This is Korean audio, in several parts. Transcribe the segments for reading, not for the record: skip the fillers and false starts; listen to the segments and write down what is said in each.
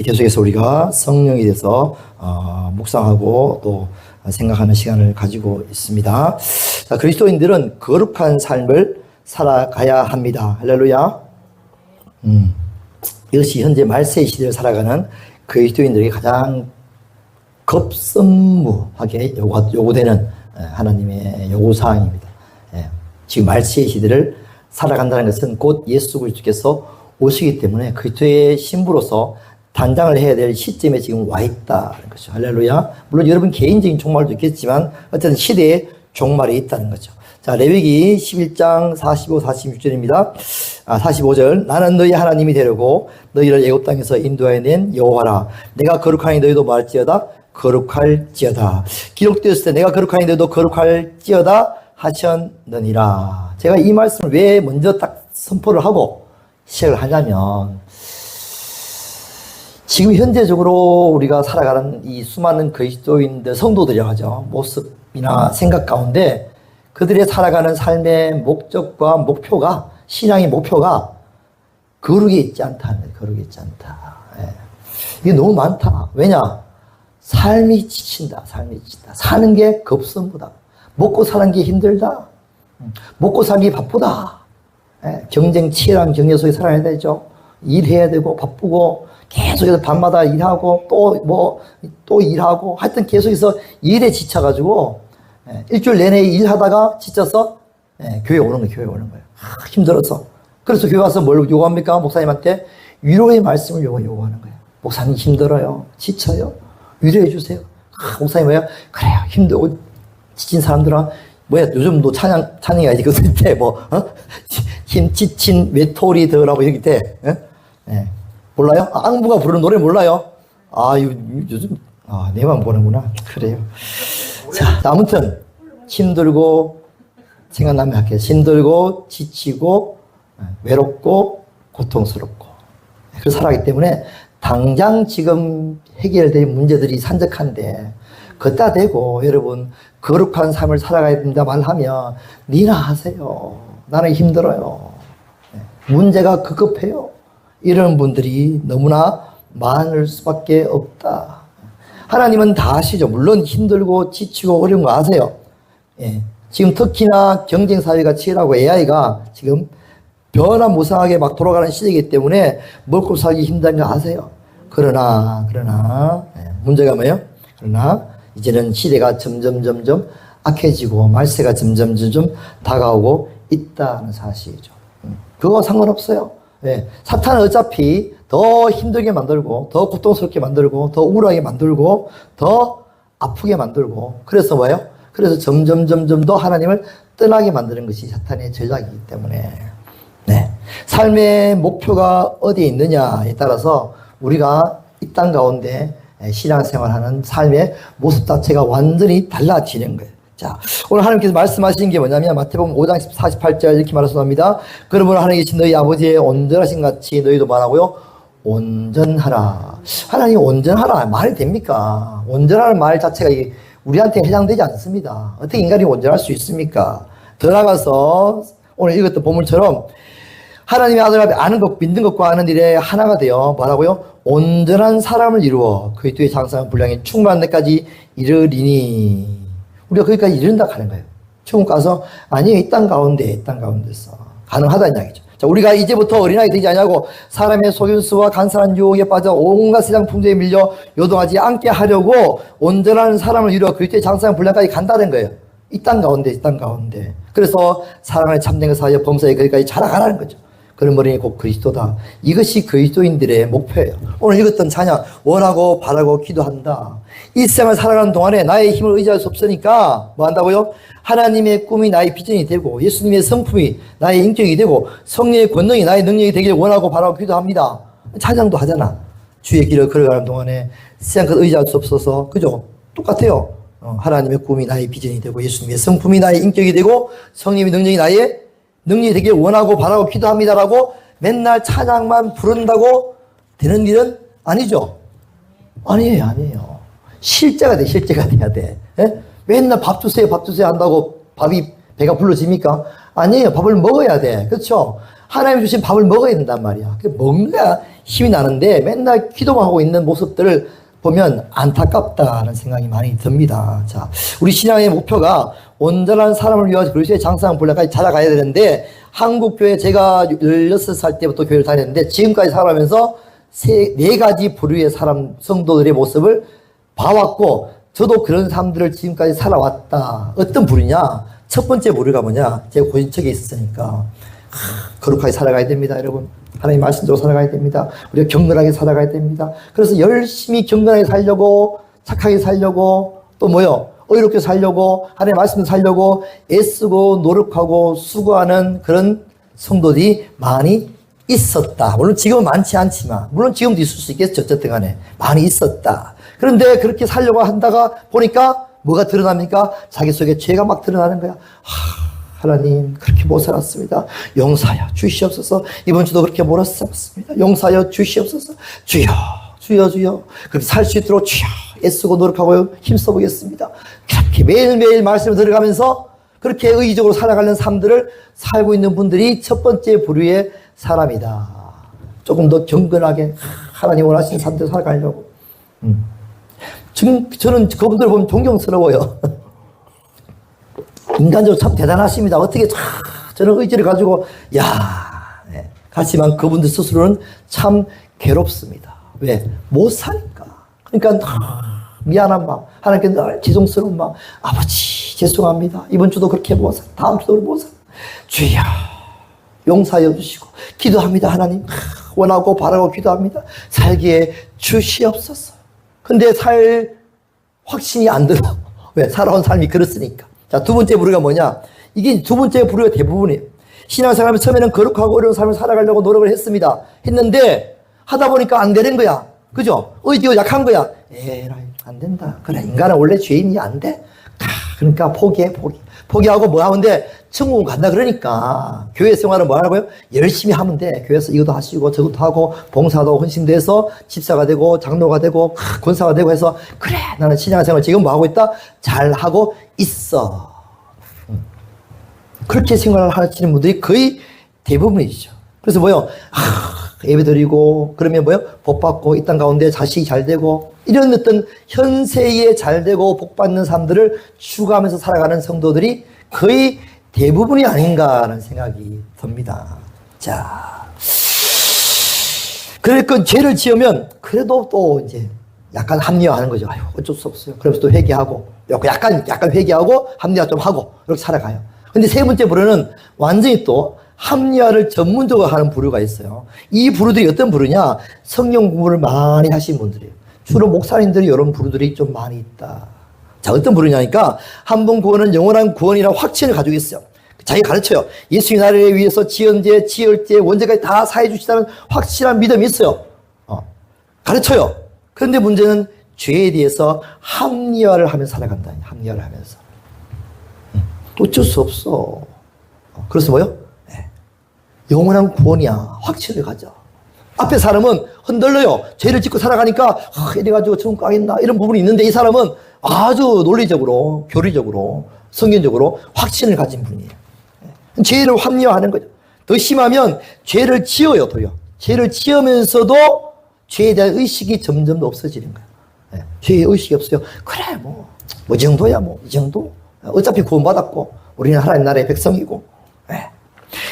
계속해서 우리가 성령에 대해서 묵상하고 또 생각하는 시간을 가지고 있습니다. 자, 그리스도인들은 거룩한 삶을 살아가야 합니다. 할렐루야. 이것이 현재 말세 시대를 살아가는 그리스도인들에게 가장 급선무하게 요구되는 하나님의 요구사항입니다. 지금 말세 시대를 살아간다는 것은 곧 예수 그리스도께서 오시기 때문에 그리스도의 신부로서 단장을 해야 될 시점에 지금 와 있다는 거죠. 할렐루야. 물론 여러분 개인적인 종말도 있겠지만 어쨌든 시대에 종말이 있다는 거죠. 자, 레위기 11장 45, 46절입니다. 45절. 나는 너희 하나님이 되려고 너희를 애굽 땅에서 인도하여 낸 여호와라. 내가 거룩하니 너희도 말할지어다 거룩할지어다. 기록되었을 때 내가 거룩하니 너희도 거룩할지어다 하셨느니라. 제가 이 말씀을 왜 먼저 딱 선포를 하고 시작을 하냐면, 지금 현재적으로 우리가 살아가는 이 수많은 그리스도인들, 성도들이라고 하죠. 모습이나 생각 가운데 그들의 살아가는 삶의 목적과 목표가, 신앙의 목표가 거룩에 있지 않다는 거예요. 거룩에 있지 않다. 이게 너무 많다. 왜냐? 삶이 지친다. 삶이 지친다. 사는 게 급선무다. 먹고 사는 게 힘들다. 먹고 살기 바쁘다. 경쟁 치열한 경제 속에 살아야 되죠. 일해야 되고 바쁘고 계속해서 밤마다 일하고 또 일하고 하여튼 계속해서 일에 지쳐가지고 일주일 내내 일하다가 지쳐서 교회 오는 거예요. 교회 오는 거예요. 힘들어서. 그래서 교회 와서 뭘 요구합니까? 목사님한테 위로의 말씀을 요구하는 거예요. 목사님 힘들어요. 지쳐요. 위로해 주세요. 목사님 뭐야? 그래요. 힘들고 지친 사람들은 뭐야? 요즘도 찬양이 아니지. 그때 힘 지친 외톨이들하고 이렇게 돼. 몰라요? 앙부가 부르는 노래 몰라요? 요즘, 내만 보는구나. 그래요. 자, 아무튼, 힘들고, 생각나면 할게요. 힘들고, 지치고, 외롭고, 고통스럽고. 그래서 살아가기 때문에, 당장 지금 해결될 문제들이 산적한데, 걷다 대고, 여러분, 거룩한 삶을 살아가야 된다 말하면, 니나 하세요. 나는 힘들어요. 문제가 급급해요. 이런 분들이 너무나 많을 수밖에 없다. 하나님은 다 아시죠. 물론 힘들고 지치고 어려운 거 아세요. 지금 특히나 경쟁사회가 치열하고 AI가 지금 변화무쌍하게 막 돌아가는 시대이기 때문에 먹고 살기 힘든 거 아세요. 그러나 문제가 뭐예요? 그러나 이제는 시대가 점점 악해지고 말세가 점점 다가오고 있다는 사실이죠. 그거 상관없어요. 사탄은 어차피 더 힘들게 만들고, 더 고통스럽게 만들고, 더 우울하게 만들고, 더 아프게 만들고, 그래서 뭐예요? 그래서 점점 더 하나님을 떠나게 만드는 것이 사탄의 전략이기 때문에, 삶의 목표가 어디에 있느냐에 따라서 우리가 이 땅 가운데 신앙생활하는 삶의 모습 자체가 완전히 달라지는 거예요. 자, 오늘 하나님께서 말씀하시는 게 뭐냐면 마태복음 5장 48절 이렇게 말씀합니다. 그러므로 하나님 계신 너희 아버지의 온전하신 같이 너희도 말하고요. 온전하라. 하나님 온전하라. 말이 됩니까? 온전하는 말 자체가 우리한테 해당되지 않습니다. 어떻게 인간이 온전할 수 있습니까? 더 나아가서 오늘 읽었던 본문처럼 하나님의 아들 앞에 아는 것, 믿는 것과 아는 일에 하나가 되어 뭐라고요? 온전한 사람을 이루어 그리스도의 장성한 분량에 충만한 데까지 이르리니. 우리가 거기까지 이른다 하는 거예요. 천국 가서 아니에요. 이 땅 가운데서 가능하다는 이야기죠. 자, 우리가 이제부터 어린아이 되지 않냐고 사람의 속임수와 간사한 유혹에 빠져 온갖 세상 풍조에 밀려 요동하지 않게 하려고 온전한 사람을 이루어 그리스도의 장성한 분량까지 간다는 거예요. 이 땅 가운데. 그래서 사랑을 참된 것을 하여 범사에 거기까지 자라가라는 거죠. 그런 머리는 곧 그리스도다. 이것이 그리스도인들의 목표예요. 오늘 읽었던 찬양, 원하고 바라고 기도한다. 이 세상을 살아가는 동안에 나의 힘을 의지할 수 없으니까 뭐 한다고요? 하나님의 꿈이 나의 비전이 되고 예수님의 성품이 나의 인격이 되고 성령의 권능이 나의 능력이 되기를 원하고 바라고 기도합니다. 찬양도 하잖아. 주의 길을 걸어가는 동안에 세상 것 의지할 수 없어서, 그죠? 똑같아요. 하나님의 꿈이 나의 비전이 되고 예수님의 성품이 나의 인격이 되고 성령의 능력이 나의 능력이 되길 원하고 바라고 기도합니다라고 맨날 찬양만 부른다고 되는 일은 아니죠. 아니에요. 실제가 돼야 돼. 맨날 밥 주세요 한다고 밥이 배가 불러집니까? 아니에요. 밥을 먹어야 돼. 그렇죠? 하나님 주신 밥을 먹어야 된단 말이야. 먹어야 힘이 나는데 맨날 기도만 하고 있는 모습들을 보면 안타깝다는 생각이 많이 듭니다. 자, 우리 신앙의 목표가 온전한 사람을 위하여 그리스도의 장사한 분량까지 찾아가야 되는데, 한국교회 제가 16살 때부터 교회를 다녔는데 지금까지 살아가면서 네 가지 부류의 사람, 성도들의 모습을 봐왔고, 저도 그런 사람들을 지금까지 살아왔다. 어떤 부류냐? 첫 번째 부류가 뭐냐? 제가 고인척에 있었으니까 거룩하게 살아가야 됩니다, 여러분. 하나님 말씀대로 살아가야 됩니다. 우리가 경건하게 살아가야 됩니다. 그래서 열심히 경건하게 살려고, 착하게 살려고, 또 뭐요? 의롭게 살려고, 하나님 말씀 살려고 애쓰고 노력하고 수고하는 그런 성도들이 많이 있었다. 물론 지금은 많지 않지만, 물론 지금도 있을 수 있겠죠. 어쨌든 간에 많이 있었다. 그런데 그렇게 살려고 한다가 보니까 뭐가 드러납니까? 자기 속에 죄가 막 드러나는 거야. 하나님, 그렇게 못 살았습니다. 용서하여 주시옵소서. 이번 주도 그렇게 못 살았습니다. 용서하여 주시옵소서. 주여, 주여, 주여. 그렇게 살 수 있도록 주여 애쓰고 노력하고 힘써 보겠습니다. 그렇게 매일매일 말씀을 들어가면서 그렇게 의지적으로 살아가는 삶들을 살고 있는 분들이 첫 번째 부류의 사람이다. 조금 더 경건하게 하나님 원하시는 삶대로 살아가려고. 저는 그분들 보면 존경스러워요. 인간적으로 참 대단하십니다. 어떻게 저런 의지를 가지고, 네. 하지만 그분들 스스로는 참 괴롭습니다. 왜? 못 사니까. 그러니까 미안한 마음, 하나님께 늘 죄송스러운 마음. 아버지, 죄송합니다. 이번 주도 그렇게 못 살, 다음 주도 못 살. 주여, 용서하여 주시고, 기도합니다. 하나님, 원하고 바라고 기도합니다. 살기에 주시옵소서. 근데 살 확신이 안 들어. 왜? 살아온 삶이 그렇으니까. 자, 두 번째 부류가 뭐냐? 이게 두 번째 부류가 대부분이에요. 신앙생활을 처음에는 거룩하고 어려운 삶을 살아가려고 노력을 했습니다. 했는데 하다 보니까 안 되는 거야. 그죠? 의지가 약한 거야. 에라이, 안 된다. 그래, 인간은 원래 죄인이 안 돼. 그러니까 포기해. 포기하고 뭐 하는데 천국 간다 그러니까 교회 생활은 뭐 하라고요? 열심히 하면 돼. 교회에서 이것도 하시고 저것도 하고 봉사도 헌신도 해서 집사가 되고 장로가 되고 권사가 되고 해서 그래, 나는 신앙생활 지금 뭐 하고 있다? 잘 하고 있어. 그렇게 생활을 하시는 분들이 거의 대부분이죠. 그래서 뭐요? 예배 드리고 그러면 뭐요? 복 받고 이 땅 가운데 자식이 잘 되고 이런 어떤 현세에 잘 되고 복 받는 사람들을 추구하면서 살아가는 성도들이 거의 대부분이 아닌가라는 생각이 듭니다. 자, 그러니까 죄를 지으면 그래도 또 이제 약간 합리화하는 거죠. 아유, 어쩔 수 없어요. 그러면서 또 회개하고 약간 회개하고 합리화 좀 하고 이렇게 살아가요. 근데 세 번째 부류는 완전히 또 합리화를 전문적으로 하는 부류가 있어요. 이 부류들이 어떤 부류냐? 성경 공부를 많이 하신 분들이에요. 주로 목사님들이 이런 부류들이 좀 많이 있다. 자, 어떤 부류냐니까 한 번 구원은 영원한 구원이라는 확신을 가지고 있어요. 자기 가르쳐요. 예수의 나라를 위해서 지을 때 원죄까지 다 사해 주시다는 확실한 믿음이 있어요. 가르쳐요. 그런데 문제는 죄에 대해서 합리화를 하면서 살아간다. 합리화를 하면서. 어쩔 수 없어. 그래서 뭐요? 영원한 구원이야. 확신을 가져. 앞에 사람은 흔들려요. 죄를 짓고 살아가니까 이래가지고 천국 가겠나 이런 부분이 있는데 이 사람은 아주 논리적으로 교리적으로 성경적으로 확신을 가진 분이에요. 죄를 합리화하는 거죠. 더 심하면 죄를 지어요. 도요. 죄를 지으면서도 죄에 대한 의식이 점점 없어지는 거예요. 죄의 의식이 없어요. 그래 뭐 정도야 이 정도. 어차피 구원받았고 우리는 하나님 나라의 백성이고.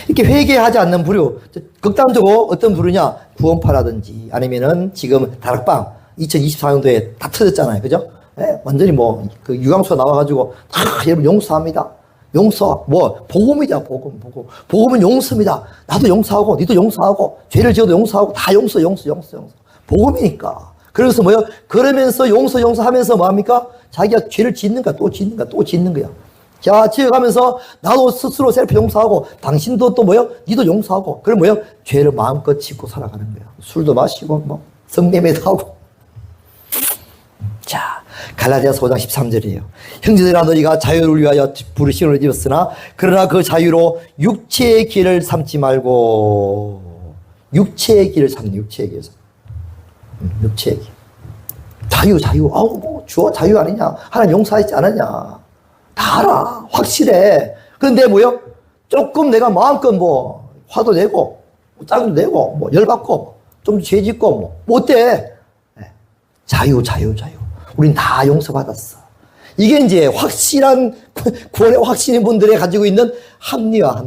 이렇게 회개하지 않는 부류, 극단적으로 어떤 부류냐? 구원파라든지 아니면은 지금 다락방 2024년도에 다 터졌잖아요. 그죠? 완전히 그 유광수가 나와가지고 여러분 용서합니다. 용서, 복음이죠. 복음은 용서입니다. 나도 용서하고, 니도 용서하고, 죄를 지어도 용서하고, 다 용서. 복음이니까. 그래서 그러면서 용서하면서 뭐합니까? 자기가 죄를 짓는 거야. 또 짓는 거야. 자, 지어가면서 나도 스스로 셀프 용서하고, 당신도 또 니도 용서하고, 그럼 죄를 마음껏 짓고 살아가는 거야. 술도 마시고, 성매매도 하고. 자, 갈라디아서 5장 13절이에요. 형제들아 너희가 자유를 위하여 부르심을 입었으나 그러나 그 자유로 육체의 길을 삼지 말고 육체의 길을 삼는 육체의 길. 자유. 주어 자유 아니냐? 하나님 용서하지 않았냐? 다 알아. 확실해. 그런데 조금 내가 마음껏 화도 내고, 짜증도 내고, 뭐, 열받고, 좀 죄 짓고, 뭐 어때? 네. 자유. 우린 다 용서받았어. 이게 이제 확실한, 구원의 확신인 분들이 가지고 있는 합리화.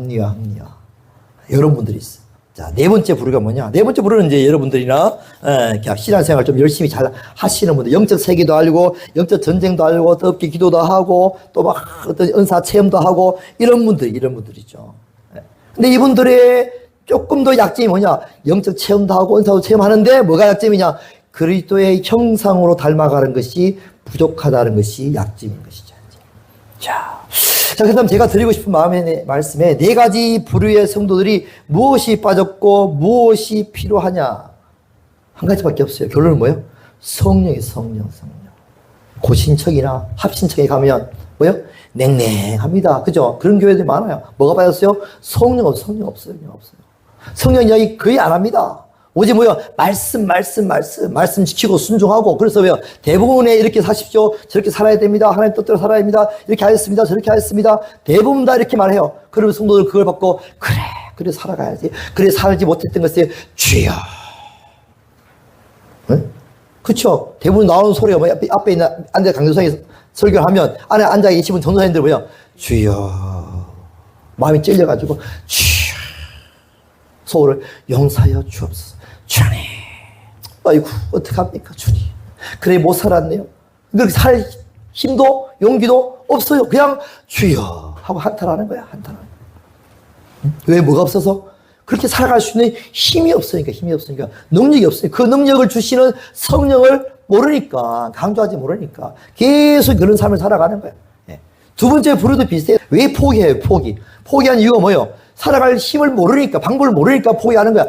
여러분들이 있어. 자, 네 번째 부류가 뭐냐? 네 번째 부류는 이제 여러분들이나, 신앙생활 좀 열심히 잘 하시는 분들, 영적 세계도 알고, 영적 전쟁도 알고, 뜨겁게 기도도 하고, 또 막 어떤 은사 체험도 하고, 이런 분들이죠. 근데 이분들의 조금 더 약점이 뭐냐? 영적 체험도 하고, 은사도 체험하는데, 뭐가 약점이냐? 그리스도의 형상으로 닮아가는 것이 부족하다는 것이 약점인 것이죠. 자, 그다음 제가 드리고 싶은 마음의 말씀에 네 가지 부류의 성도들이 무엇이 빠졌고 무엇이 필요하냐? 한 가지밖에 없어요. 결론은 뭐예요? 성령. 고신청이나 합신청에 가면 뭐예요? 냉랭합니다. 그죠? 그런 교회들이 많아요. 뭐가 빠졌어요? 성령 없어요. 성령 이야기 거의 안 합니다. 오직 뭐요? 말씀 지키고 순종하고. 그래서 왜요? 대부분의 이렇게 사십시오. 저렇게 살아야 됩니다. 하나님 뜻대로 살아야 됩니다. 이렇게 하였습니다. 저렇게 하였습니다. 대부분 다 이렇게 말해요. 그러면 성도들 그걸 받고 그래 살아가야지. 그래 살지 못했던 것에 주여. 응? 그쵸? 대부분 나오는 소리가 뭐야? 앞에 있는 앉아 강도상에 설교를 하면 안에 앉아 계시는 전도사님들 뭐야? 주여. 마음이 찔려가지고 주여. 소를 용서하여 주옵소서. 주님, 아이고 어떡합니까 주님. 그래 못 살았네요. 그렇게 살 힘도 용기도 없어요. 그냥 주여 하고 한탄하는 거야. 왜? 뭐가 없어서? 그렇게 살아갈 수 있는 힘이 없으니까 능력이 없으니까 그 능력을 주시는 성령을 모르니까, 강조하지 모르니까 계속 그런 삶을 살아가는 거야. 두 번째 부류도 비슷해요. 왜 포기해요? 포기한 이유가 뭐예요? 살아갈 힘을 모르니까, 방법을 모르니까 포기하는 거야.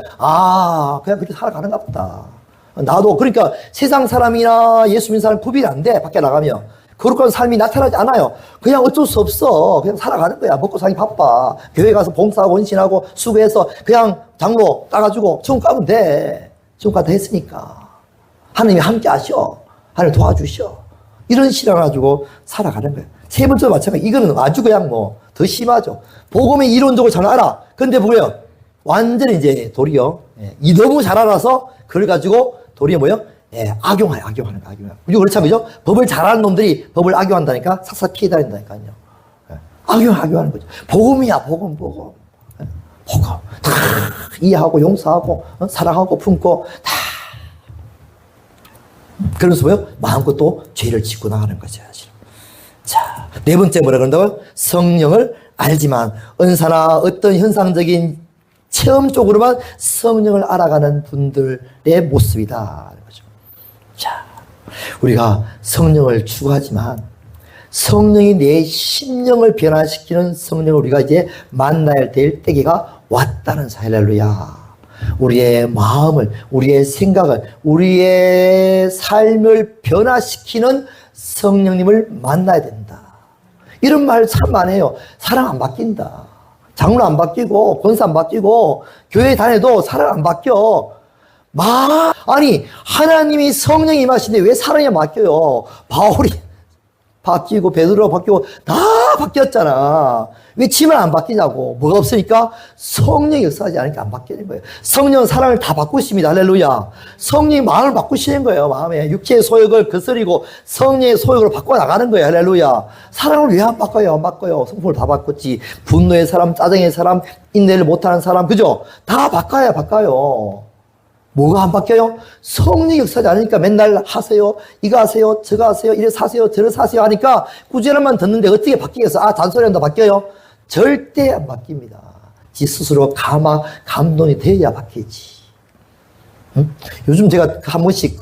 그냥 그렇게 살아가는가 보다. 나도, 그러니까 세상 사람이나 예수 믿는 사람 구별이 안 돼, 밖에 나가면. 거룩한 삶이 나타나지 않아요. 그냥 어쩔 수 없어. 그냥 살아가는 거야. 먹고 살기 바빠. 교회 가서 봉사하고 헌신하고 수고해서 그냥 장로 따가지고 천국 가면 돼. 천국 가다 했으니까. 하나님이 함께 하셔. 하나님 도와주셔. 이런 신앙을 가지고 살아가는 거야. 세 번째도 마찬가지. 이거는 아주 그냥 더 심하죠. 복음의 이론적으로 잘 알아. 근데 뭐예요? 완전히 이제 도리어, 이 너무 잘 알아서 그걸 가지고 도리어 뭐예요? 악용하는 거. 우리 그렇죠, 그죠? 법을 잘 아는 놈들이 법을 악용한다니까? 싹싹 피해 다닌다니까요. 악용하는 거죠. 복음이야, 복음. 복음. 다 이해하고, 용서하고, 사랑하고, 품고, 다. 그러면서 뭐예요? 마음껏 또 죄를 짓고 나가는 거죠, 사실. 자, 네 번째 뭐라 그런다고요? 성령을 알지만 은사나 어떤 현상적인 체험 쪽으로만 성령을 알아가는 분들의 모습이다. 거죠. 자, 우리가 성령을 추구하지만 성령이 내 심령을 변화시키는 성령을 우리가 이제 만나야 될 때가 왔다는 사실. 할렐루야. 우리의 마음을, 우리의 생각을, 우리의 삶을 변화시키는 성령님을 만나야 된다. 이런 말 참 많이 해요. 사랑 안 바뀐다. 장로 안 바뀌고 권사 안 바뀌고 교회 다녀도 사랑 안 바뀌어. 아니 하나님이 성령이 임하시는데 왜 사랑이 안 바뀌어요? 바울이 바뀌고 베드로가 바뀌고 다 바뀌었잖아. 왜 지만 안 바뀌냐고. 뭐가 없으니까 성령이 역사하지 않으니까 안 바뀌는 거예요. 성령은 사랑을 다 바꾸십니다. 할렐루야. 성령이 마음을 바꾸시는 거예요. 마음에 육체의 소욕을 거스리고 성령의 소욕으로 바꿔나가는 거예요. 할렐루야. 사랑을 왜 안 바꿔요? 안 바꿔요. 성품을 다 바꿨지. 분노의 사람, 짜증의 사람, 인내를 못하는 사람, 그죠? 다 바꿔요. 뭐가 안 바뀌어요? 성령이 역사하지 않으니까 맨날 하세요. 이거 하세요. 저거 하세요. 이래 사세요. 저래 사세요. 하니까 꾸준히만 듣는데 어떻게 바뀌겠어? 잔소리 한다 바뀌어요? 절대 안 바뀝니다. 지 스스로 감동이 돼야 바뀌지. 응? 요즘 제가 한 번씩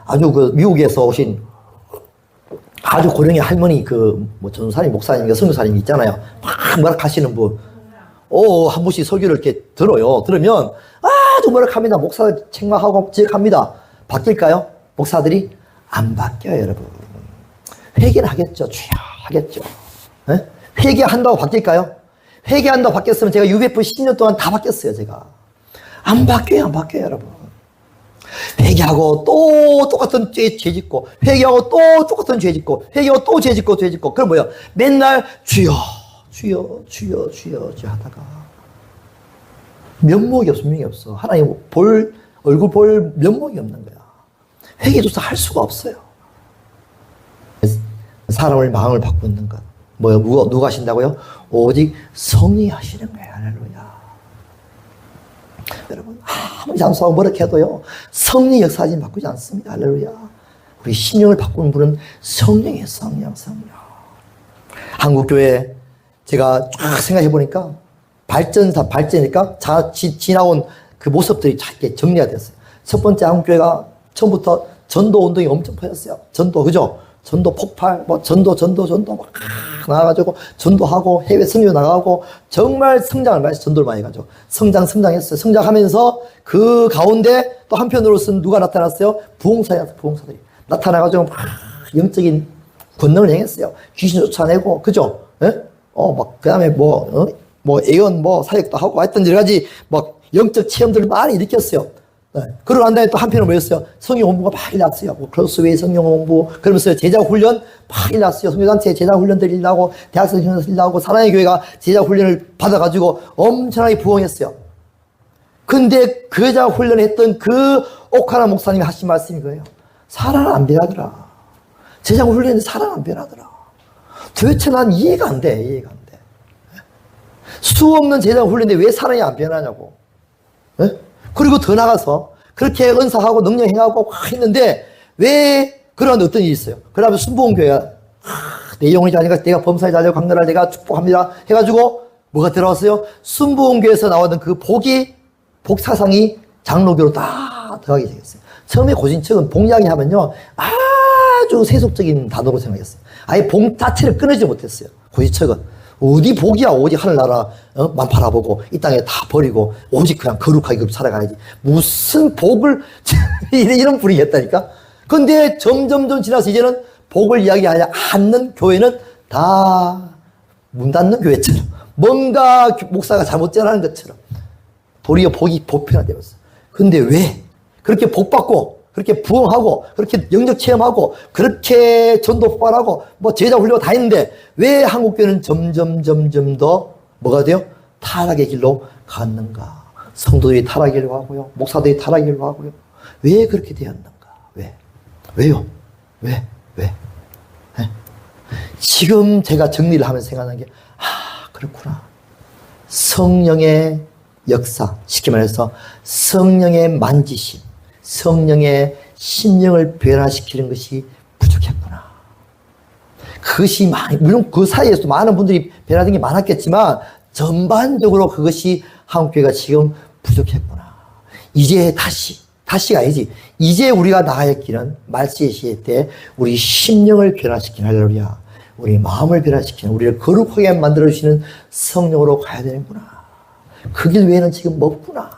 아주 미국에서 오신 아주 고령의 할머니 전사님, 목사님, 선교사님 있잖아요. 막 뭐락하시는 분. 한 번씩 설교를 이렇게 들어요. 들으면 아주 뭐락합니다. 목사들 책망하고 지적합니다. 바뀔까요? 목사들이 안 바뀌어요, 여러분. 회개는 하겠죠. 주여 하겠죠. 네? 회개한다고 바뀔까요? 회개한다고 바뀌었으면 제가 UBF 10년 동안 다 바뀌었어요, 제가. 안 바뀌어요, 여러분. 회개하고 또 똑같은 죄 짓고, 회개하고 또 똑같은 죄 짓고, 회개하고 또 죄 짓고. 그럼 뭐예요? 맨날 주여 하다가 면목이 없어, 면목이 없어. 하나님 얼굴 볼 면목이 없는 거야. 회개조차 할 수가 없어요. 사람을 마음을 바꾸는 것. 누가 하신다고요? 오직 성령이 하시는 거예요. 할렐루야. 여러분, 아무리 잠수하고 뭐렇게 해도요, 성령의 역사하지 바꾸지 않습니다. 할렐루야. 우리 심령을 바꾸는 분은 성령이에요. 성령. 한국교회 제가 쫙 생각해 보니까 발전이니까 지나온 그 모습들이 작게 정리가 됐어요. 첫 번째 한국교회가 처음부터 전도 운동이 엄청 퍼졌어요. 전도, 그죠? 전도 폭발, 전도 막 나가가지고 전도하고 해외 선교 나가고 정말 성장을 많이 했어요. 전도를 많이 해가지고 성장했어요. 성장하면서 그 가운데 또 한편으로서는 누가 나타났어요? 부흥사들이 나타나가지고 막 영적인 권능을 행했어요. 귀신 쫓아내고, 그죠? 예? 그 다음에 예언, 사역도 하고 하여튼 여러 가지 영적 체험들을 많이 일으켰어요. 네. 그러고 난 다음에 또 한편으로 뭐였어요? 성령 공부가 막 일어났어요. 크로스웨이 성령 공부, 그러면서 제자 훈련 막 일어났어요. 성교단체 제자 훈련들이 일어나고, 대학생 훈련이 일어나고, 사랑의 교회가 제자 훈련을 받아가지고 엄청나게 부흥했어요. 근데 그 제자 훈련을 했던 그 옥하나 목사님이 하신 말씀이 그거예요. 사람은 안 변하더라. 제자 훈련인데 사람은 안 변하더라. 도대체 난 이해가 안 돼. 수 없는 제자 훈련인데 왜 사람이 안 변하냐고. 네? 그리고 더 나가서 그렇게 은사하고 능력 행하고 했는데 왜 그런 어떤 일이 있어요. 그 다음에 순복음교회가 내 영혼이 자니까 내가 범사에 자녀 강렬할 내가 축복합니다 해가지고 뭐가 들어왔어요? 순복음교회에서 나왔던 그 복사상이 장로교로 다 들어가게 생겼어요. 처음에 고진척은 복 이야기 하면요 아주 세속적인 단어로 생각했어요. 아예 복 자체를 끊어지 못했어요. 고진척은 어디 복이야. 오직 하늘나라 만 바라보고 이 땅에 다 버리고 오직 그냥 거룩하게 살아가야지. 무슨 복을 이런 분위기였다니까. 근데 점점 지나서 이제는 복을 이야기하지 않는 교회는 다 문 닫는 교회처럼 뭔가 목사가 잘못 전하는 것처럼 도리어 복이 보편화되었어. 근데 왜 그렇게 복받고 그렇게 부흥하고 그렇게 영적 체험하고 그렇게 전도 폭발하고 제자 훈련 다 했는데 왜 한국교회는 점점 더 뭐가 돼요? 타락의 길로 갔는가? 성도들이 타락의 길로 가고요. 목사들이 타락의 길로 가고요. 왜 그렇게 되었는가? 왜요? 왜? 네? 지금 제가 정리를 하면서 생각하는 게 그렇구나. 성령의 역사, 쉽게 말해서 성령의 만지심, 성령의 심령을 변화시키는 것이 부족했구나. 그것이 물론 그 사이에서도 많은 분들이 변화된 게 많았겠지만 전반적으로 그것이 한국교회가 지금 부족했구나. 이제 다시가 아니지. 이제 우리가 나아야 할 길은 말세의 시대 때 우리 심령을 변화시키는 할렐루야. 우리 마음을 변화시키는 우리를 거룩하게 만들어주시는 성령으로 가야 되는구나. 그 길 외에는 지금 없구나.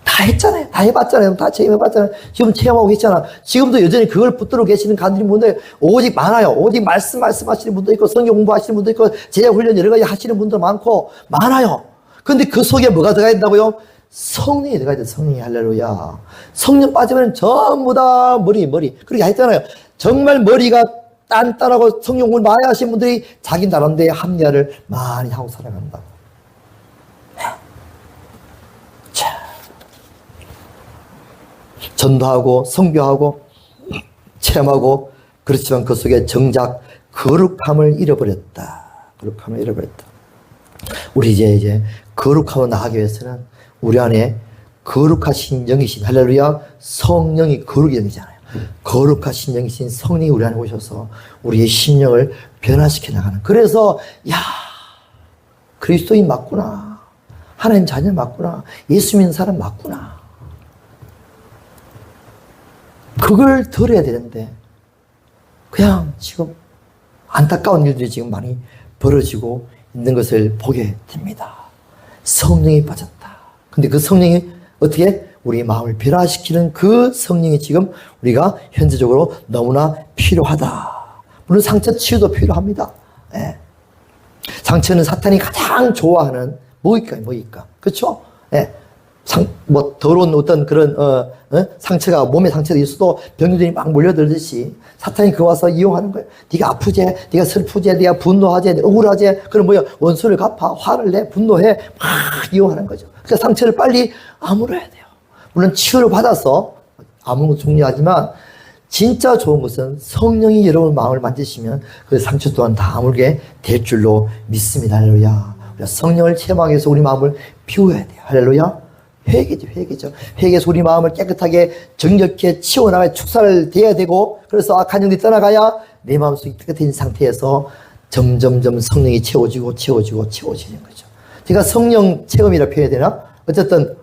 다 했잖아요. 다 해봤잖아요. 다 체험해봤잖아요. 지금 체험하고 계시잖아. 지금도 여전히 그걸 붙들고 계시는 간들인 분들 오직 많아요. 오직 말씀하시는 분도 있고 성경 공부하시는 분도 있고 제자 훈련 여러 가지 하시는 분도 많아요. 근데 그 속에 뭐가 들어가야 된다고요? 성령이 들어가야 돼. 성령이 할렐루야. 성령 빠지면 전부 다 머리. 그렇게 했잖아요. 정말 머리가 단단하고 성령 공부를 많이 하시는 분들이 자기 나름대로의 합리화를 많이 하고 살아간다. 전도하고 성교하고 체험하고 그렇지만 그 속에 정작 거룩함을 잃어버렸다. 우리 이제 거룩함을 나가기 위해서는 우리 안에 거룩하신 영이신 할렐루야 성령이 거룩의 영이잖아요. 거룩하신 영이신 성령이 우리 안에 오셔서 우리의 심령을 변화시켜 나가는. 그래서 그리스도인 맞구나. 하나님 자녀 맞구나. 예수 믿는 사람 맞구나. 그걸 들어야 되는데 그냥 지금 안타까운 일들이 지금 많이 벌어지고 있는 것을 보게 됩니다. 성령이 빠졌다. 근데 그 성령이 어떻게 우리 마음을 변화시키는 그 성령이 지금 우리가 현재적으로 너무나 필요하다. 물론 상처 치유도 필요합니다. 예. 상처는 사탄이 가장 좋아하는 뭐일까? 그렇죠? 예. 더러운 어떤 그런, 상처가, 몸의 상처가 있어도 병들이 막 몰려들듯이 사탄이 그 와서 이용하는 거예요. 네가 아프지? 네가 슬프지? 네가 분노하지? 억울하지? 그럼 뭐야? 원수를 갚아. 화를 내. 분노해. 막 이용하는 거죠. 그러니까 상처를 빨리 아물어야 돼요. 물론 치유를 받아서 아무는 것도 중요하지만 진짜 좋은 것은 성령이 여러분 마음을 만지시면 그 상처 또한 다 아물게 될 줄로 믿습니다. 할렐루야. 우리가 성령을 체험하기 위해서 우리 마음을 비워야 돼요. 할렐루야. 회개죠. 회개해서 우리 마음을 깨끗하게 정결케 치워나가야 축사를 돼야 되고, 그래서 악한 영들이 떠나가야 내 마음속이 깨끗해진 상태에서 점점점 성령이 채워지는 거죠. 제가 성령 체험이라 표현해야 되나? 어쨌든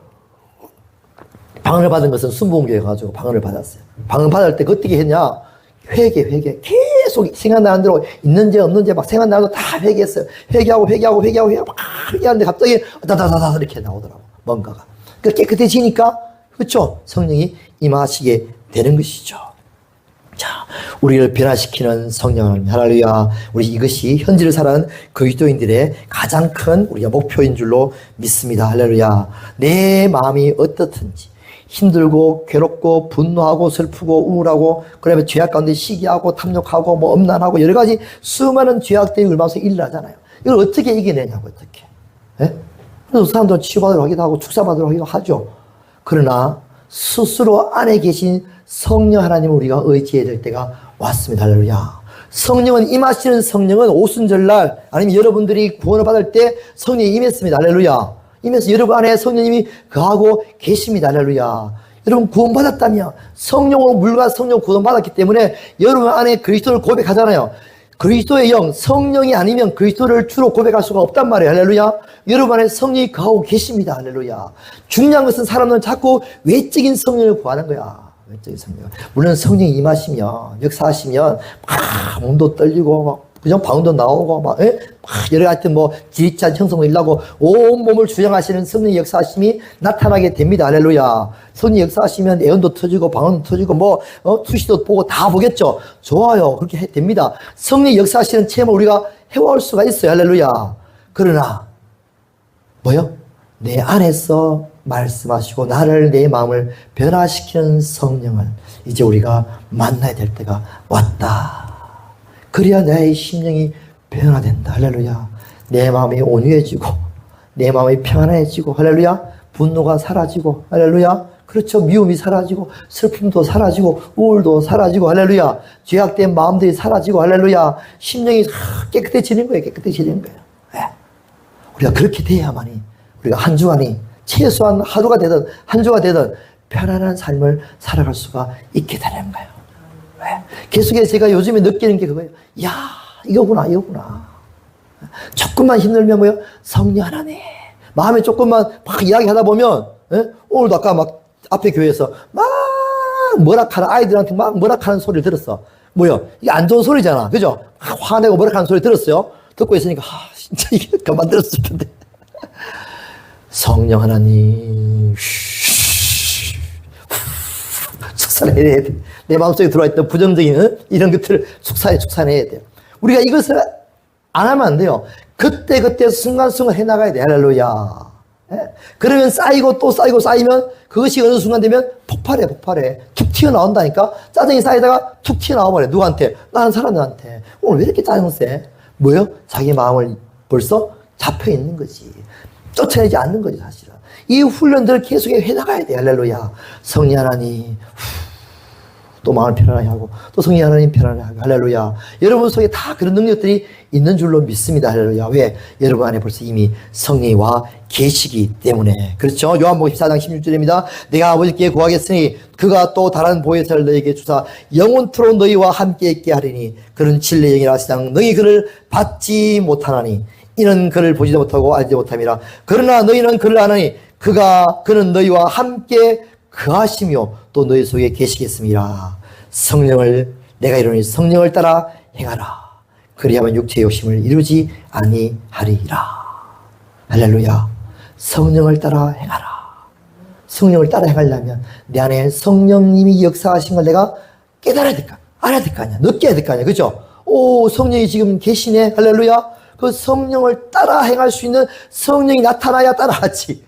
방언을 받은 것은 순복음교회 가지고 방언을 받았어요. 방언 받을 때 어떻게 했냐? 회개. 계속 생각나는 대로 있는지 없는지 막 생각나는 대로 다 회개했어요. 회개하고 막 회개하는데 갑자기 다다다다 이렇게 나오더라고. 뭔가가. 그러니까 깨끗해지니까, 그렇죠? 성령이 임하시게 되는 것이죠. 자, 우리를 변화시키는 성령, 할렐루야. 우리 이것이 현지를 살아가는 그리스도인들의 가장 큰 우리가 목표인 줄로 믿습니다. 할렐루야. 내 마음이 어떻든지 힘들고 괴롭고 분노하고 슬프고 우울하고, 그다음에 죄악 가운데 시기하고 탐욕하고 뭐 엄난하고 여러 가지 수많은 죄악들이 우리 마음속에 일어나잖아요. 이걸 어떻게 이겨내냐고, 어떻게. 예? 그래서 사람들은 치유받으러 하기도 하고 축사받으러 하기도 하죠. 그러나 스스로 안에 계신 성령 하나님을 우리가 의지해야 될 때가 왔습니다. 할렐루야. 성령은 임하시는 성령은 오순절날 아니면 여러분들이 구원을 받을 때 성령이 임했습니다. 할렐루야. 임해서 여러분 안에 성령님이 거하고 계십니다. 할렐루야. 여러분 구원받았다면 성령으로 물과 성령 구원받았기 때문에 여러분 안에 그리스도를 고백하잖아요. 그리스도의 영, 성령이 아니면 그리스도를 주로 고백할 수가 없단 말이에요. 할렐루야. 여러분 안에 성령이 거하고 계십니다. 할렐루야. 중요한 것은 사람들은 자꾸 외적인 성령을 구하는 거야. 외적인 성령. 물론 성령이 임하시면, 역사하시면 막 몸도 떨리고 막 그냥 방도 나오고 막 여러 하여튼 뭐 지리찬 형성도 일나고 온 몸을 주장하시는 성령의 역사하심이 나타나게 됩니다. 할렐루야. 성령의 역사하시면 애원도 터지고 방언도 터지고 뭐 투시도 보고 다 보겠죠. 좋아요. 그렇게 됩니다. 성령의 역사하시는 체험을 우리가 해올 수가 있어요. 할렐루야. 그러나 뭐요? 내 안에서 말씀하시고 나를, 내 마음을 변화시키는 성령을 이제 우리가 만나야 될 때가 왔다. 그래야 나의 심령이 변화된다. 할렐루야. 내 마음이 온유해지고 내 마음이 평안해지고, 할렐루야. 분노가 사라지고, 할렐루야. 그렇죠. 미움이 사라지고 슬픔도 사라지고 우울도 사라지고, 할렐루야. 죄악된 마음들이 사라지고, 할렐루야. 심령이 깨끗해지는 거예요. 깨끗해지는 거예요. 네. 우리가 그렇게 돼야만이 우리가 한 주간이 최소한 하루가 되든 한 주가 되든 편안한 삶을 살아갈 수가 있게 되는 거예요. 계속해서 제가 요즘에 느끼는 게 그거예요. 야, 이거구나. 조금만 힘들면 뭐요? 성령 하나네. 마음에 조금만 막 이야기하다 보면, 오늘도 아까 막 앞에 교회에서 막 뭐락하는 아이들한테 막 뭐락하는 소리를 들었어. 뭐요? 이게 안 좋은 소리잖아. 그죠? 막 화내고 뭐락하는 소리 들었어요. 듣고 있으니까, 진짜 이게 그만 들었을 텐데. 성령 하나님, 축사해야 돼. 내 마음속에 들어와 있던 부정적인 이런 것들을 축사해야 돼요. 우리가 이것을 안 하면 안 돼요. 그때 순간순간 해나가야 돼. 할렐루야. 그러면 쌓이고 또 쌓이면 그것이 어느 순간 되면 폭발해. 툭 튀어나온다니까. 짜증이 쌓이다가 툭 튀어나와버려. 누구한테? 다른 사람들한테. 오늘 왜 이렇게 짜증 세? 뭐요? 자기 마음을 벌써 잡혀있는 거지. 쫓아내지 않는 거지, 사실은. 이 훈련들을 계속 해나가야 돼. 할렐루야. 성령 하나님, 또 마음을 편안하게 하고, 또 성령 하나님 편안하게 하고, 할렐루야. 여러분 속에 다 그런 능력들이 있는 줄로 믿습니다. 할렐루야. 왜? 여러분 안에 벌써 이미 성령이 와 계시기 때문에. 그렇죠? 요한복음 14장 16절입니다. 내가 아버지께 구하겠으니 그가 또 다른 보혜사를 너희에게 주사 영원토록 너희와 함께 있게 하리니 그는 진리의 영이라 하시당 너희 그를 받지 못하나니 이는 그를 보지도 못하고 알지 못함이라. 그러나 너희는 그를 아나니 그는 너희와 함께 거하시며 또 너희 속에 계시겠습니다. 내가 이르노니 성령을 따라 행하라. 그리하면 육체의 욕심을 이루지 아니하리라. 할렐루야. 성령을 따라 행하라. 성령을 따라 행하려면 내 안에 성령님이 역사하신 걸 내가 깨달아야 될까? 알아야 될 거 아니야. 느껴야 될 거 아니야. 그죠? 오, 성령이 지금 계시네. 할렐루야. 그 성령을 따라 행할 수 있는 성령이 나타나야 따라하지.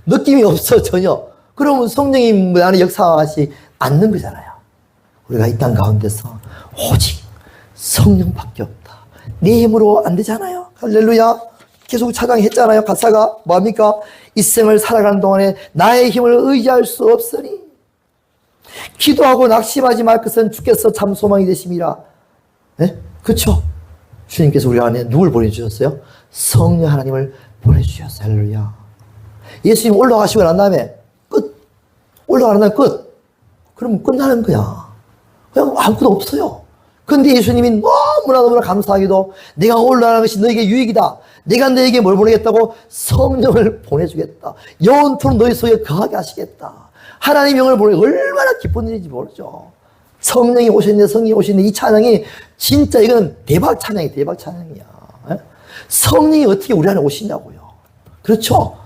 느낌이 없어, 전혀. 그러면 성령이 나는 역사하지 않는 거잖아요. 우리가 이 땅 가운데서 오직 성령밖에 없다. 내 힘으로 안 되잖아요. 할렐루야. 계속 찬양했잖아요. 가사가 뭡니까? 이 생을 살아가는 동안에 나의 힘을 의지할 수 없으니 기도하고 낙심하지 말 것은 주께서 참 소망이 되심이라. 네? 그렇죠? 주님께서 우리 안에 누굴 보내주셨어요? 성령 하나님을 보내주셨어요. 할렐루야. 예수님 올라가시고 난 다음에 끝. 올라가는 다음에 끝. 그러면 끝나는 거야. 그냥 아무것도 없어요. 근데 예수님이 너무나 감사하게도 내가 올라가는 것이 너에게 유익이다. 내가 너에게 뭘 보내겠다고? 성령을 보내주겠다. 영원토록 너희 속에 거하게 하시겠다. 하나님 영을 보내 얼마나 기쁜 일인지 모르죠. 성령이 오셨는데 성령이 오셨는데 이 찬양이 진짜 이건 대박 찬양이야. 대박 찬양이야. 성령이 어떻게 우리 안에 오시냐고요. 그렇죠?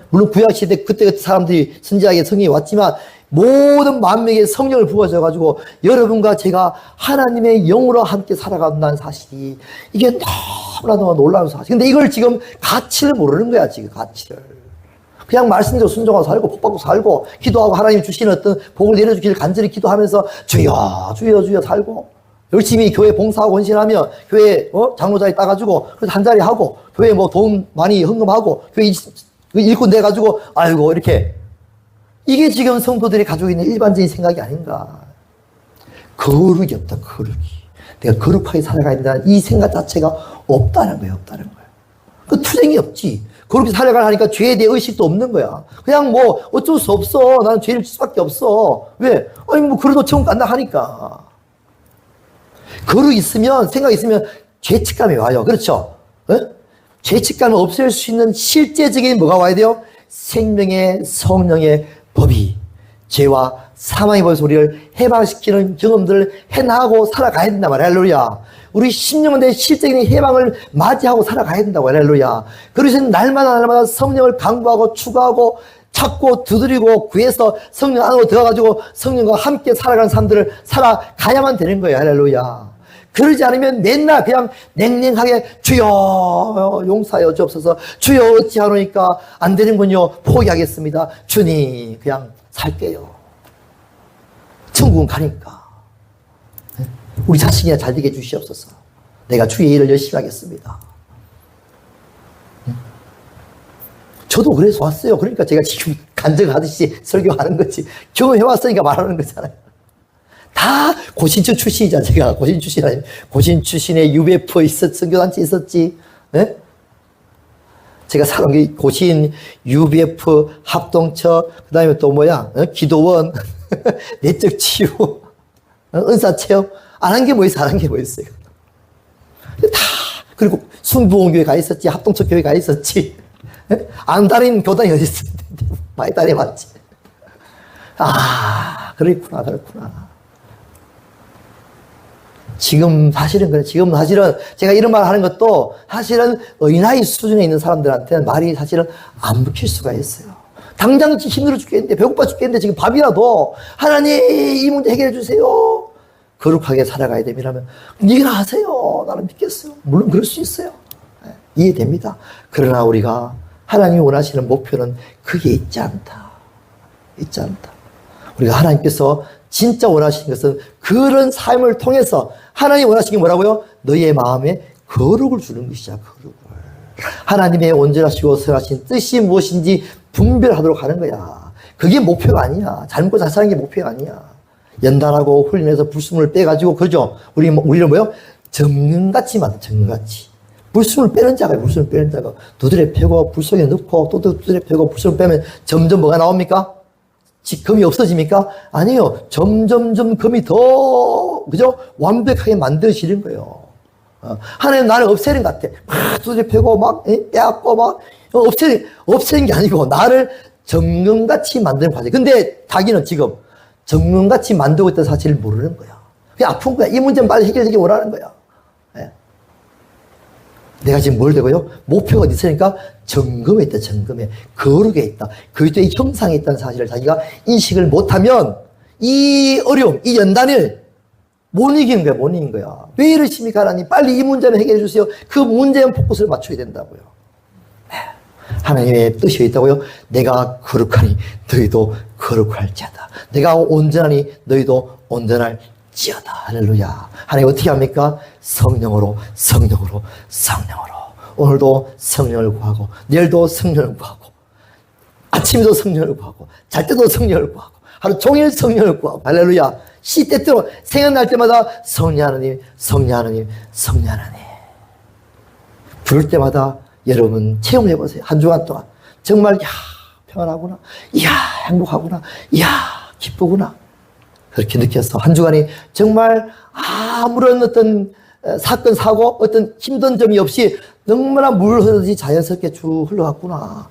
물론 구약시대 그때 사람들이 선지자에게 성령이 왔지만 모든 만명에 성령을 부어줘가지고 여러분과 제가 하나님의 영으로 함께 살아간다는 사실이 이게 너무나 놀라운 사실. 근데 이걸 지금 가치를 모르는 거야, 지금 가치를. 그냥 말씀대로 순종하고 살고 복받고 살고 기도하고 하나님 주시는 어떤 복을 내려주기를 간절히 기도하면서 주여 주여 주여 살고 열심히 교회 봉사하고 헌신하며 교회 장로자리 따가지고 그래서 한 자리 하고 교회 뭐 돈 많이 헌금하고 교회 일꾼 내가지고 아이고 이렇게 이게 지금 성도들이 가지고 있는 일반적인 생각이 아닌가. 거룩이 없다, 거룩이. 내가 거룩하게 살아가야 된다는 이 생각 자체가 없다는 거예요, 없다는 거예요. 그 투쟁이 없지. 그렇게 살아가려 하니까 죄에 대해 의식도 없는 거야. 그냥 뭐 어쩔 수 없어. 나는 죄를 질 수밖에 없어. 왜? 아니 뭐 그래도 천국 간다 하니까. 거룩 있으면, 생각 있으면 죄책감이 와요. 그렇죠? 죄책감을 없앨 수 있는 실제적인 뭐가 와야 돼요? 생명의 성령의 법이 죄와 사망의 법의 소리를 해방시키는 경험들을 해나가고 살아가야 된단 말이야. 할렐루야. 우리 10년 내 실제적인 해방을 맞이하고 살아가야 된다고. 할렐루야. 그래서 날마다 성령을 강구하고 추구하고 찾고 두드리고 구해서 성령 안으로 들어가지고 성령과 함께 살아가는 삶들을 살아가야만 되는 거예요. 할렐루야. 그러지 않으면 맨날 그냥 냉랭하게 주여 용서하여 주옵소서 주여 어찌하노니까 안 되는군요. 포기하겠습니다. 주님 그냥 살게요. 천국은 가니까. 우리 자식이나 잘 되게 해주시옵소서. 내가 주의 일을 열심히 하겠습니다. 저도 그래서 왔어요. 그러니까 제가 지금 간증하듯이 설교하는 거지. 경험해왔으니까 말하는 거잖아요. 다 고신청 출신이잖아. 제가 고신 출신 아니에요. 고신 출신의 UBF 선교단체 있었지. 네? 제가 살아온 게 고신, UBF, 합동처, 그 다음에 또 뭐야, 기도원, 내적 치유, 은사체험. 안 한 게 뭐 있어, 안 한 게 뭐 있어요. 다, 그리고 순부원교회 가 있었지, 합동처 교회 가 있었지. 안 다닌 교단이 어디 있어? 많이 다녀봤지. 아, 그렇구나, 그렇구나. 지금 사실은 그래. 지금 사실은 제가 이런 말 하는 것도 사실은 어린아이 수준에 있는 사람들한테는 말이 사실은 안 먹힐 수가 있어요. 당장 힘들어 죽겠는데, 배고파 죽겠는데, 지금 밥이라도 하나님 이 문제 해결해 주세요. 거룩하게 살아가야 됩니다면, 네가 하세요. 나는 믿겠어요. 물론 그럴 수 있어요. 네, 이해됩니다. 그러나 우리가 하나님이 원하시는 목표는 그게 있지 않다. 있지 않다. 우리가 하나님께서 진짜 원하시는 것은 그런 삶을 통해서 하나님이 원하시는 게 뭐라고요? 너의 마음에 거룩을 주는 것이야. 거룩을. 하나님의 온전하시고 선하신 뜻이 무엇인지 분별하도록 하는 거야. 그게 목표가 아니야. 잘 먹고 잘 사는 게 목표가 아니야. 연단하고 훈련해서 불순물을 빼가지고 그러죠. 우리는 뭐요? 정금같이 만든 정금같이. 불순을 빼는 자가 불순을 빼는 자가 두드려 패고 불 속에 넣고 또 두드려 패고 불순을 빼면 점점 뭐가 나옵니까? 금이 없어집니까? 아니에요. 점점점 금이 더 그죠? 완벽하게 만들어지는 거예요. 하나님 나를 없애는 것 같아. 막 두드려 패고 막 빼앗고 막 없애는 게 아니고 나를 정금같이 만드는 과정. 근데 자기는 지금 정금같이 만들고 있다는 사실을 모르는 거야. 그게 아픈 거야. 이 문제는 빨리 해결되기 원하는 거야. 내가 지금 뭘 되고요? 목표가 어디 있으니까 정금에 있다, 정금에. 거룩에 있다. 그리스도의 형상에 있다는 사실을 자기가 인식을 못하면 이 어려움, 이 연단을 못 이기는 거야, 못 이기는 거야. 왜 이러십니까, 하나님? 빨리 이 문제를 해결해 주세요. 그 문제에 포커스를 맞춰야 된다고요. 하나님의 뜻이 있다고요. 내가 거룩하니 너희도 거룩할지어다. 내가 온전하니 너희도 온전할지어다. 할렐루야. 하나님 어떻게 합니까? 성령으로 성령으로 성령으로. 오늘도 성령을 구하고 내일도 성령을 구하고 아침에도 성령을 구하고 잘 때도 성령을 구하고 하루 종일 성령을 구하고 할렐루야. 시때때로 생각날 때마다 성령 하나님 성령 하나님 성령 하나님 부를 때마다 여러분 체험해 보세요. 한 주간 동안 정말 평안하구나, 행복하구나, 기쁘구나 그렇게 느껴서 한 주간이 정말 아무런 어떤 사건 사고 어떤 힘든 점이 없이 너무나 물 흐르듯이 자연스럽게 쭉 흘러갔구나.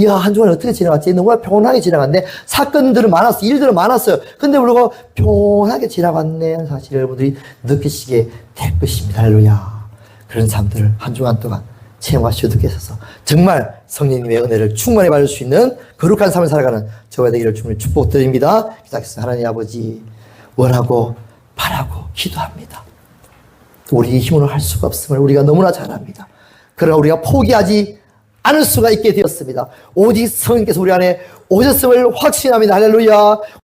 한 주간 어떻게 지나갔지? 너무나 평온하게 지나갔네. 사건들은 많았어, 일들은 많았어요. 근데 불구하고 평온하게 지나갔네 하는 사실을 여러분들이 느끼시게 될 것입니다. 할렐루야. 그런 삶들을 한 주간 동안 체험하시고 느끼셔서 정말 성령님의 은혜를 충만히 받을 수 있는 거룩한 삶을 살아가는 저와 되기를 주님을 축복드립니다. 기도하겠습니다. 하나님 아버지, 원하고 바라고 기도합니다. 우리 힘으로 할 수가 없음을 우리가 너무나 잘 압니다. 그러나 우리가 포기하지 않을 수가 있게 되었습니다. 오직 성령께서 우리 안에 오셨음을 확신합니다. 할렐루야.